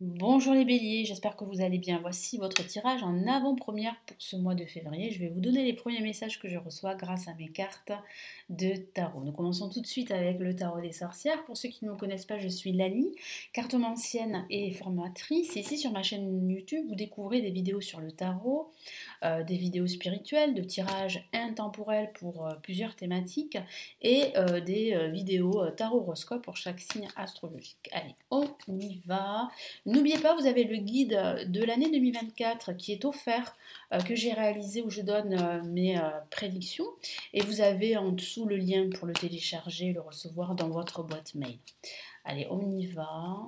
Bonjour les béliers, j'espère que vous allez bien. Voici votre tirage en avant-première pour ce mois de février. Je vais vous donner les premiers messages que je reçois grâce à mes cartes de tarot. Nous commençons tout de suite avec le tarot des sorcières. Pour ceux qui ne me connaissent pas, je suis Lali, cartomancienne et formatrice. Et ici sur ma chaîne YouTube, vous découvrez des vidéos sur le tarot, des vidéos spirituelles, de tirages intemporels pour plusieurs thématiques et des vidéos tarot-horoscope pour chaque signe astrologique. Allez, on y va. N'oubliez pas, vous avez le guide de l'année 2024 qui est offert, que j'ai réalisé où je donne mes prédictions. Et vous avez en dessous le lien pour le télécharger et le recevoir dans votre boîte mail. Allez, on y va.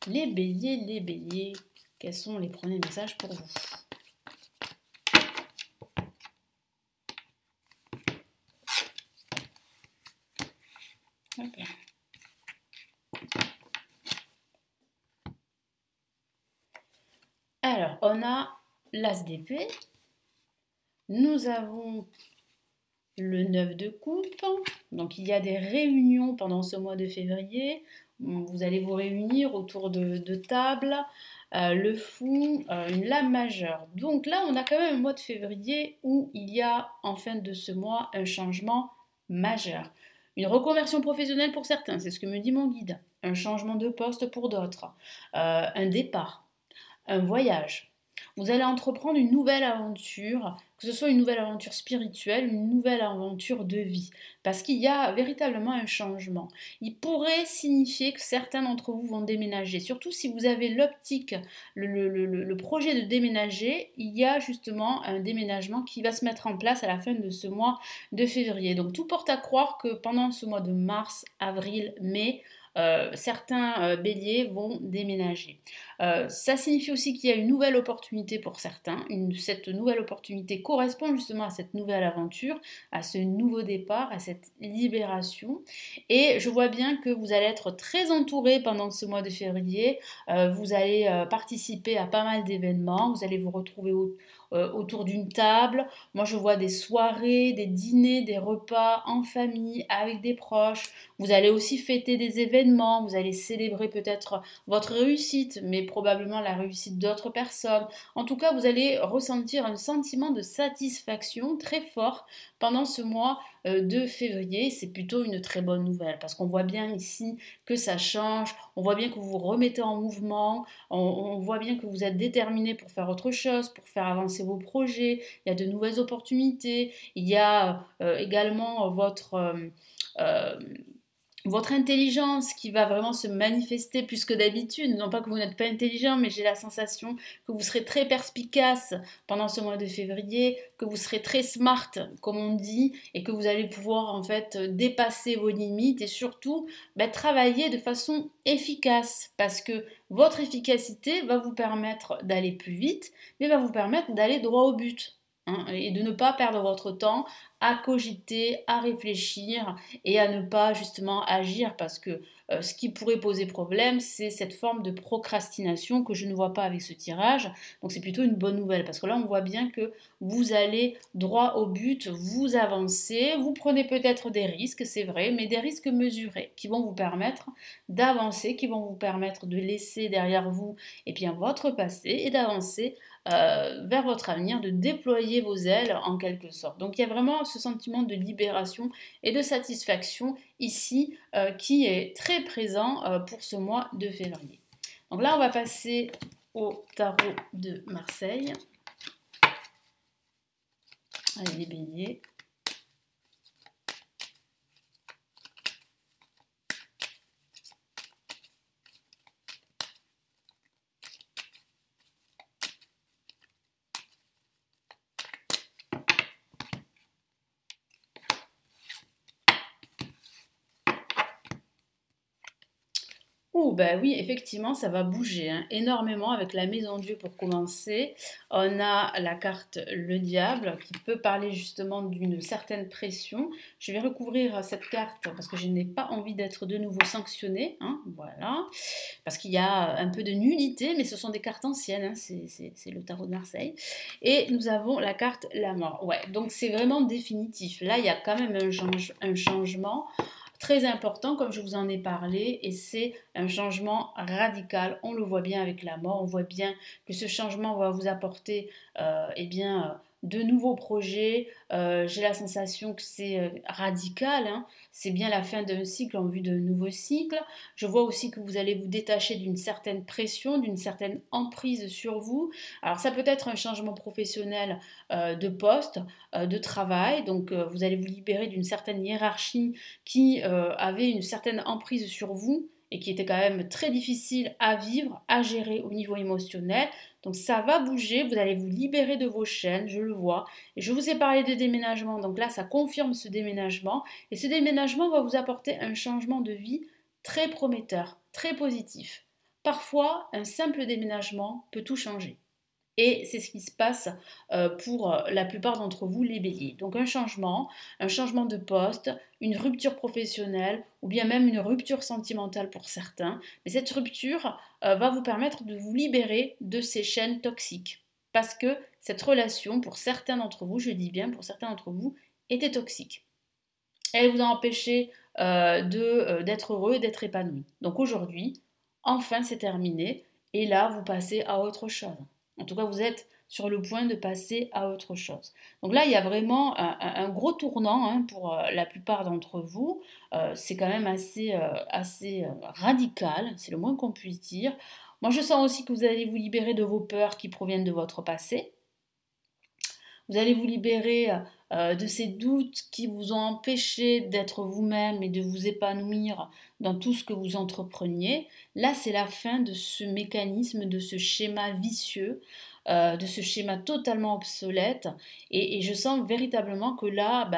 Les béliers, quels sont les premiers messages pour vous? Hop là. Alors, on a l'As d'épée, nous avons le 9 de coupe, donc il y a des réunions pendant ce mois de février, vous allez vous réunir autour de tables, le fou, une lame majeure. Donc là, on a quand même un mois de février où il y a en fin de ce mois un changement majeur. Une reconversion professionnelle pour certains, c'est ce que me dit mon guide, un changement de poste pour d'autres, un départ, un voyage. Vous allez entreprendre une nouvelle aventure, que ce soit une nouvelle aventure spirituelle, une nouvelle aventure de vie, parce qu'il y a véritablement un changement. Il pourrait signifier que certains d'entre vous vont déménager, surtout si vous avez l'optique, le projet de déménager, il y a justement un déménagement qui va se mettre en place à la fin de ce mois de février. Donc tout porte à croire que pendant ce mois de mars, avril, mai, certains béliers vont déménager. Ça signifie aussi qu'il y a une nouvelle opportunité pour certains. Cette nouvelle opportunité correspond justement à cette nouvelle aventure, à ce nouveau départ, à cette libération. Et je vois bien que vous allez être très entouré pendant ce mois de février. Vous allez participer à pas mal d'événements. Vous allez vous retrouver autour d'une table. Moi, je vois des soirées, des dîners, des repas en famille, avec des proches. Vous allez aussi fêter des événements. Vous allez célébrer peut-être votre réussite, mais probablement la réussite d'autres personnes. En tout cas, vous allez ressentir un sentiment de satisfaction très fort pendant ce mois de février. C'est plutôt une très bonne nouvelle parce qu'on voit bien ici que ça change, on voit bien que vous vous remettez en mouvement, on voit bien que vous êtes déterminé pour faire autre chose, pour faire avancer vos projets, il y a de nouvelles opportunités, il y a également euh, votre intelligence qui va vraiment se manifester plus que d'habitude. Non pas que vous n'êtes pas intelligent, mais j'ai la sensation que vous serez très perspicace pendant ce mois de février, que vous serez très smart, comme on dit, et que vous allez pouvoir en fait dépasser vos limites et surtout travailler de façon efficace parce que votre efficacité va vous permettre d'aller plus vite, mais va vous permettre d'aller droit au but. Hein, et de ne pas perdre votre temps à cogiter, à réfléchir et à ne pas justement agir parce que ce qui pourrait poser problème, c'est cette forme de procrastination que je ne vois pas avec ce tirage. Donc c'est plutôt une bonne nouvelle parce que là on voit bien que vous allez droit au but, vous avancez, vous prenez peut-être des risques, c'est vrai, mais des risques mesurés qui vont vous permettre d'avancer, qui vont vous permettre de laisser derrière vous et bien votre passé et d'avancer vers votre avenir, de déployer vos ailes en quelque sorte. Donc il y a vraiment ce sentiment de libération et de satisfaction ici qui est très présent pour ce mois de février. Donc là on va passer au tarot de Marseille. Allez les béliers. Oh, bah oui, effectivement, ça va bouger hein, énormément avec la maison Dieu pour commencer. On a la carte le diable qui peut parler justement d'une certaine pression. Je vais recouvrir cette carte parce que je n'ai pas envie d'être de nouveau sanctionnée. Hein, voilà. Parce qu'il y a un peu de nullité, mais ce sont des cartes anciennes. Hein, c'est le tarot de Marseille. Et nous avons la carte la mort. Ouais, donc c'est vraiment définitif. Là, il y a quand même un changement. très important, comme je vous en ai parlé, et c'est un changement radical. On le voit bien avec la mort, on voit bien que ce changement va vous apporter de nouveaux projets. J'ai la sensation que c'est radical, hein. C'est bien la fin d'un cycle en vue de nouveaux cycles. Je vois aussi que vous allez vous détacher d'une certaine pression, d'une certaine emprise sur vous. Alors ça peut être un changement professionnel de poste, de travail, donc vous allez vous libérer d'une certaine hiérarchie qui avait une certaine emprise sur vous et qui était quand même très difficile à vivre, à gérer au niveau émotionnel. Donc ça va bouger, vous allez vous libérer de vos chaînes, je le vois. Et je vous ai parlé de déménagement, donc là ça confirme ce déménagement. Et ce déménagement va vous apporter un changement de vie très prometteur, très positif. Parfois, un simple déménagement peut tout changer. Et c'est ce qui se passe pour la plupart d'entre vous, les béliers. Donc un changement de poste, une rupture professionnelle ou bien même une rupture sentimentale pour certains. Mais cette rupture va vous permettre de vous libérer de ces chaînes toxiques. Parce que cette relation, pour certains d'entre vous, je dis bien pour certains d'entre vous, était toxique. Elle vous a empêché d'être heureux et d'être épanoui. Donc aujourd'hui, enfin c'est terminé et là vous passez à autre chose. En tout cas, vous êtes sur le point de passer à autre chose. Donc là, il y a vraiment un gros tournant hein, pour la plupart d'entre vous. C'est quand même assez radical, c'est le moins qu'on puisse dire. Moi, je sens aussi que vous allez vous libérer de vos peurs qui proviennent de votre passé. Vous allez vous libérer de ces doutes qui vous ont empêché d'être vous-même et de vous épanouir dans tout ce que vous entrepreniez. Là, c'est la fin de ce mécanisme, de ce schéma vicieux, de ce schéma totalement obsolète. Et je sens véritablement que là,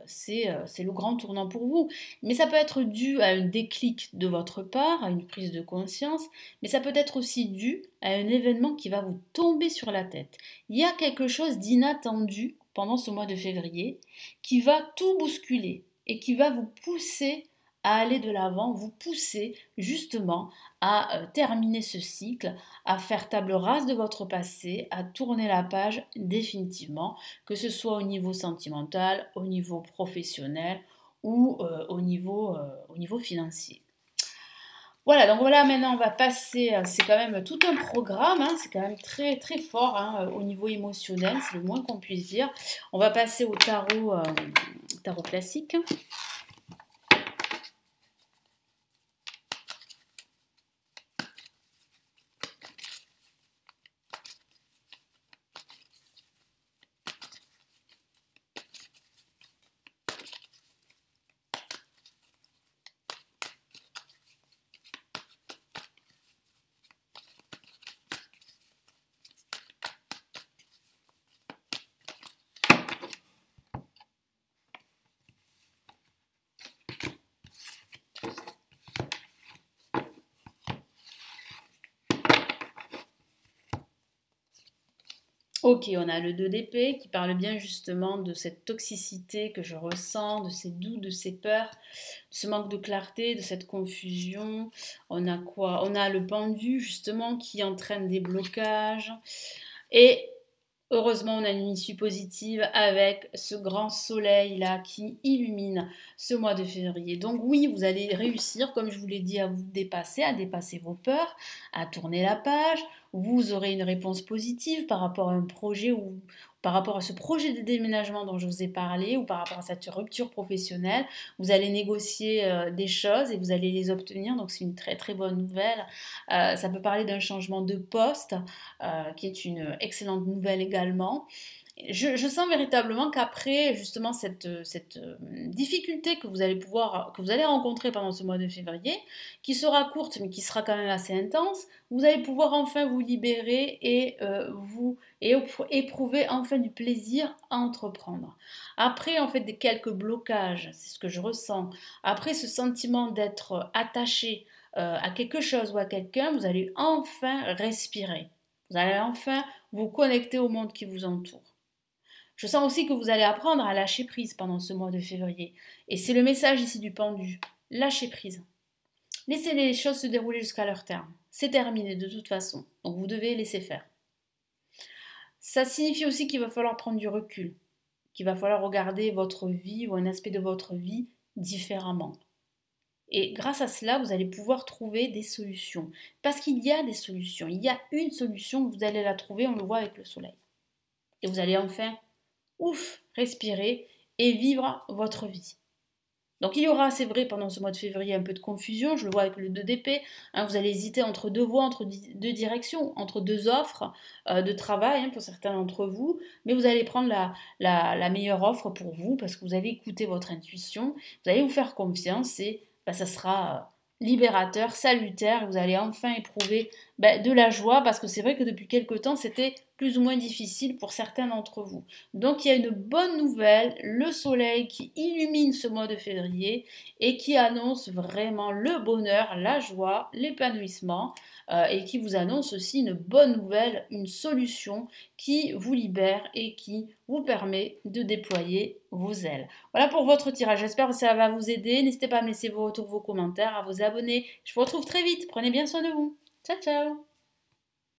c'est le grand tournant pour vous. Mais ça peut être dû à un déclic de votre part, à une prise de conscience, mais ça peut être aussi dû à un événement qui va vous tomber sur la tête. Il y a quelque chose d'inattendu pendant ce mois de février qui va tout bousculer et qui va vous pousser à aller de l'avant, vous pousser justement à terminer ce cycle, à faire table rase de votre passé, à tourner la page définitivement, que ce soit au niveau sentimental, au niveau professionnel ou au niveau financier. Voilà, donc voilà, maintenant on va passer, c'est quand même tout un programme, hein, c'est quand même très très fort hein, au niveau émotionnel, c'est le moins qu'on puisse dire. On va passer au tarot classique. Ok, on a le 2 d'épée qui parle bien justement de cette toxicité que je ressens, de ces doutes, de ces peurs, de ce manque de clarté, de cette confusion. On a quoi? On a le pendu justement qui entraîne des blocages. Et heureusement, on a une issue positive avec ce grand soleil là qui illumine ce mois de février. Donc oui, vous allez réussir, comme je vous l'ai dit, à dépasser vos peurs, à tourner la page. Vous aurez une réponse positive par rapport à un projet ou par rapport à ce projet de déménagement dont je vous ai parlé ou par rapport à cette rupture professionnelle. Vous allez négocier des choses et vous allez les obtenir. Donc c'est une très très bonne nouvelle. Ça peut parler d'un changement de poste qui est une excellente nouvelle également. Je sens véritablement qu'après justement cette difficulté que vous allez rencontrer pendant ce mois de février, qui sera courte mais qui sera quand même assez intense, vous allez pouvoir enfin vous libérer et éprouver enfin du plaisir à entreprendre. Après en fait des quelques blocages, c'est ce que je ressens. Après ce sentiment d'être attaché à quelque chose ou à quelqu'un, vous allez enfin respirer. Vous allez enfin vous connecter au monde qui vous entoure. Je sens aussi que vous allez apprendre à lâcher prise pendant ce mois de février. Et c'est le message ici du pendu. Lâchez prise. Laissez les choses se dérouler jusqu'à leur terme. C'est terminé de toute façon. Donc vous devez laisser faire. Ça signifie aussi qu'il va falloir prendre du recul. Qu'il va falloir regarder votre vie ou un aspect de votre vie différemment. Et grâce à cela, vous allez pouvoir trouver des solutions. Parce qu'il y a des solutions. Il y a une solution, vous allez la trouver, on le voit avec le soleil. Et vous allez enfin, ouf, respirer et vivre votre vie. Donc il y aura, c'est vrai, pendant ce mois de février, un peu de confusion, je le vois avec le 2 d'épée, hein, vous allez hésiter entre deux voies, entre deux directions, entre deux offres de travail, hein, pour certains d'entre vous, mais vous allez prendre la meilleure offre pour vous, parce que vous allez écouter votre intuition, vous allez vous faire confiance et ça sera libérateur, salutaire, vous allez enfin éprouver de la joie, parce que c'est vrai que depuis quelque temps, c'était plus ou moins difficile pour certains d'entre vous. Donc il y a une bonne nouvelle, le soleil qui illumine ce mois de février et qui annonce vraiment le bonheur, la joie, l'épanouissement et qui vous annonce aussi une bonne nouvelle, une solution qui vous libère et qui vous permet de déployer vos ailes. Voilà pour votre tirage, j'espère que ça va vous aider. N'hésitez pas à me laisser vos retours, vos commentaires, à vous abonner. Je vous retrouve très vite, prenez bien soin de vous. Ciao ciao.